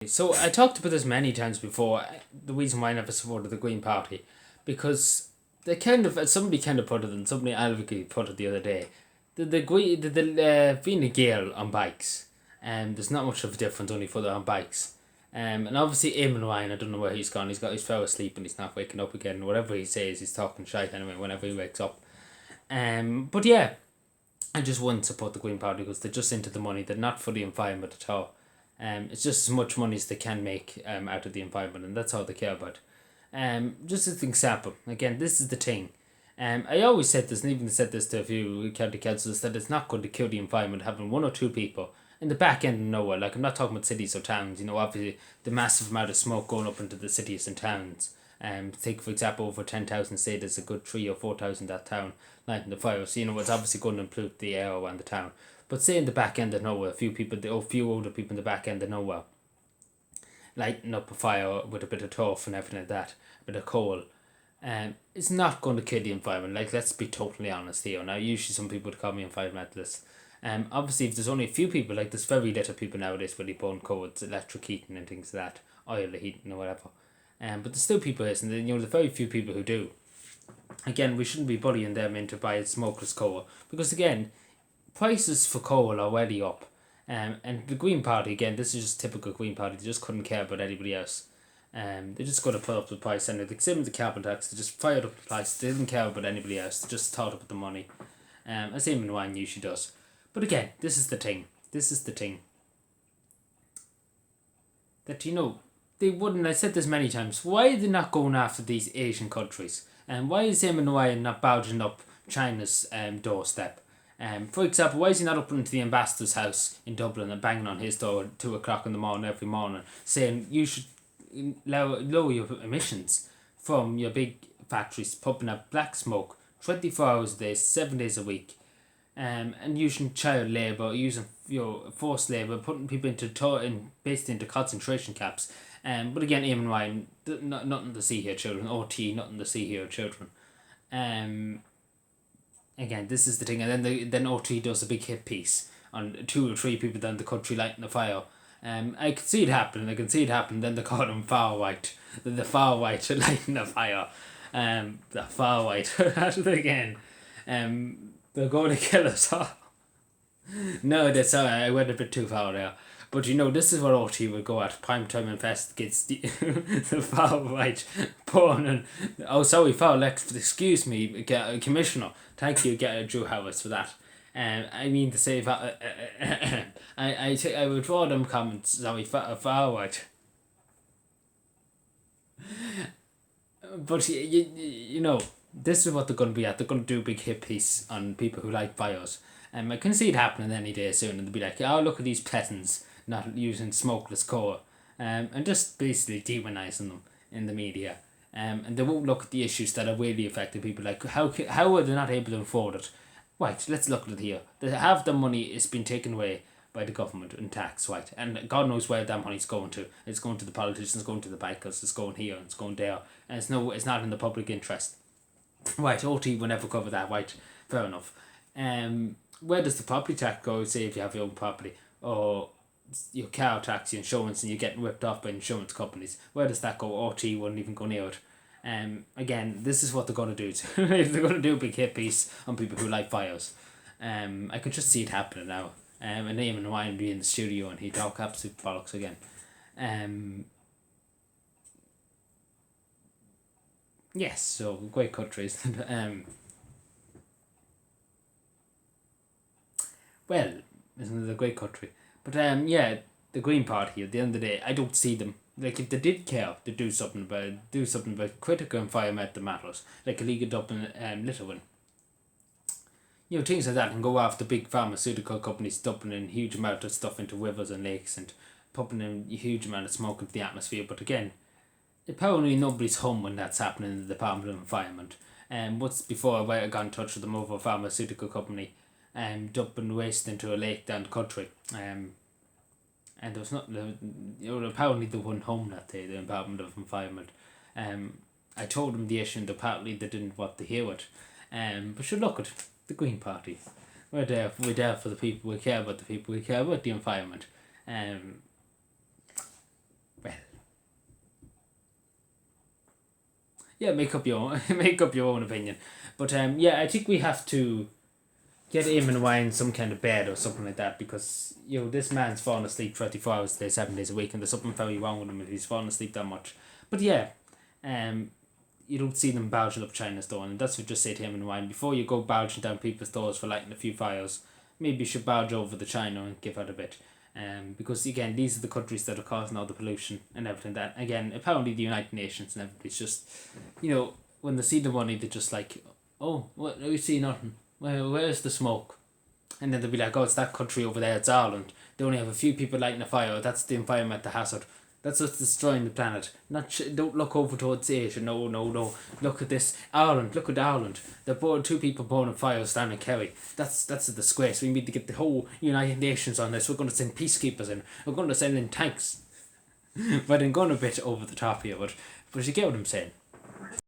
So I talked about this many times before. The reason why I never supported the Green Party, because they kind of somebody kind of put it, and somebody advocate put it the other day. The Green Fine Gael on bikes, and there's not much of a difference only for the on bikes. And obviously Eamon Ryan, I don't know where he's gone. He's fell asleep and he's not waking up again. Whatever he says, he's talking shite anyway. Whenever he wakes up. But yeah, I just wouldn't support the Green Party because they're just into the money. They're not for the environment at all. It's just as much money as they can make out of the environment, and that's all they care about. Just as an example, again, this is the thing. I always said this, and even said this to a few county councillors, that it's not going to kill the environment having one or two people in the back end of nowhere. Like, I'm not talking about cities or towns. Obviously, the massive amount of smoke going up into the cities and towns. Take for example, over 10,000, say there's a good 3 or 4,000 that town lighting the fire. So it's obviously going to pollute the air around the town. But say in the back end of nowhere, a few older people in the back end of nowhere, lighting up a fire with a bit of turf and everything like that, a bit of coal, it's not going to kill the environment. Like, let's be totally honest here. Now, usually some people would call me environmentalist. Obviously, if there's only a few people, like there's very little people nowadays where they burn coal, it's electric heating and things like that, oil heating or whatever. But there's still people, and there's very few people who do. Again, we shouldn't be bullying them into buying smokeless coal because again, prices for coal are already up. And the Green Party, again, this is just typical Green Party, they just couldn't care about anybody else. They're just going to put up the price, and the same with the carbon tax, they just fired up the price, they didn't care about anybody else, they just thought about the money. As Eamon Ryan usually does. But again, this is the thing. That, they wouldn't, I said this many times, why are they not going after these Asian countries? And why is Eamon Ryan not barging up China's doorstep? For example, why is he not up into the ambassador's house in Dublin and banging on his door at 2 o'clock in the morning every morning, saying you should lower your emissions from your big factories, pumping out black smoke 24 hours a day, 7 days a week, and using child labour, using forced labour, putting people basically into concentration camps. But again, Eamon Ryan, nothing to see here, children. OT, nothing to see here, children. Again, this is the thing, and then OT does a big hit piece on 2 or 3 people down the country lighting the fire. I can see it happening. Then they call them far right. The far right lighting the fire. The far right. At it again. They're going to kill us all. No, that's sorry. I went a bit too far there. But this is what OT would go at. Primetime investigates the far right porn and far left. Excuse me, Commissioner. Thank you, Drew Harris, for that. I mean to say, I withdraw them comments. Sorry, far right. But this is what they're going to be at. They're going to do a big hit piece on people who like fires. I can see it happening any day soon, and they'll be like, "Oh, look at these peasants not using smokeless coal," and just basically demonising them in the media. And they won't look at the issues that are really affecting people. Like how are they not able to afford it? Right, let's look at it here. Half the money is being taken away by the government in tax, right? And God knows where that money's going to. It's going to the politicians, it's going to the bankers, it's going here, it's going there, and it's not in the public interest. Right, OT will never cover that, right? Fair enough. Where does the property tax go, say if you have your own property? Or your car tax, your insurance, and you're getting ripped off by insurance companies. Where does that go? OT wouldn't even go near it. Again, this is what they're going to do. They're going to do a big hit piece on people who like fires. I could just see it happening now. And Eamon Ryan be in the studio and he'd talk absolute bollocks again. Yes, so great countries. Well, isn't it a great country? But yeah, the Green Party. At the end of the day, I don't see them. Like if they did care to do something about critical environmental matters, like a League of Dublin, Littlewin. Things like that, and go after big pharmaceutical companies dumping in huge amount of stuff into rivers and lakes and pumping in a huge amount of smoke into the atmosphere. But again, apparently nobody's home when that's happening in the Department of Environment. Once before I got in touch with them over a pharmaceutical company dumping waste into a lake down the country. And there was not, apparently they weren't home that day, the Department of Environment. I told them the issue and apparently they didn't want to hear it. But should look at the Green Party. We're there for the people, we care about the people, we care about the environment. Yeah, make up your own, make up your own opinion. But yeah, I think we have to get Eamon Wine some kind of bed or something like that, because this man's falling asleep 24 hours a day, 7 days a week, and there's something very wrong with him if he's falling asleep that much. But yeah, you don't see them barging up China's door, and that's what I just say to him and Wine, before you go barging down people's doors for lighting a few fires, maybe you should barge over to China and give out a bit. Because again, these are the countries that are causing all the pollution and everything. That again, apparently the United Nations and everybody's just, when they see the money, they're just like, oh, what? We see nothing. Where's the smoke? And then they'll be like, oh, it's that country over there, it's Ireland. They only have a few people lighting a fire. That's the environmental hazard. That's what's destroying the planet. Don't look over towards Asia. No. Look at this. Ireland. Look at Ireland. Two people burning fires down in Kerry. That's a disgrace. We need to get the whole United Nations on this. We're going to send peacekeepers in. We're going to send in tanks. But I'm going a bit over the top here, but you get what I'm saying.